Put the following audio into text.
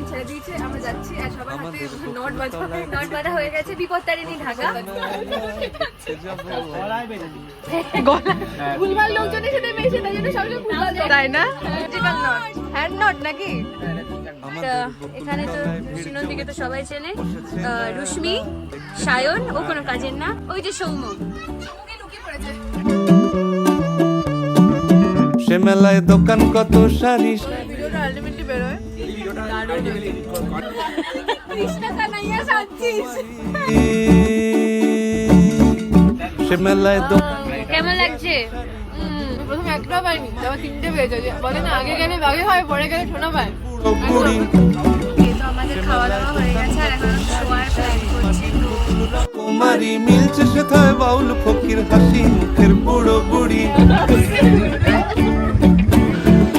Line ছেড়ে দিয়েছে, আমরা যাচ্ছি আর সবার হাতে নট বাঁধা হয়ে গেছে। বিপত্তারিণী ঢাকা ভুলভাল লোকজনের সাথে মেশে, তাই জন্য সবাই ভুলভাল, তাই না? হ্যান্ড নট নাকি? এখানে তো সুনন্দিকে তো সবাই চেনে, রুশ্মি, সায়ন, ও কোনো কাজের না, ওই যে সৌম্য লুকিয়ে পড়েছে। সে মেলায় দোকান কত সারি, ভিডিওটা আলটিমেটলি বেরোয়। কৃষ্ণ কানাইয়া সাচ্ছিস। সে মেলায় দোকান। কেমন লাগছে? প্রথমে একটা পাইনি, তারপর তিনটে পেয়েছে। বলে না আগে গেলে বাগে হয়, পরে গেলে শোনা পায়। বুড়ি তো আমাদের খাওয়া দাওয়া হয়ে গেছে আর এখন শোয়ার প্ল্যান করছি। কুমারী মিলছে সেথায় বাউল ফকির হাসি মুখের বুড়ো বুড়ি।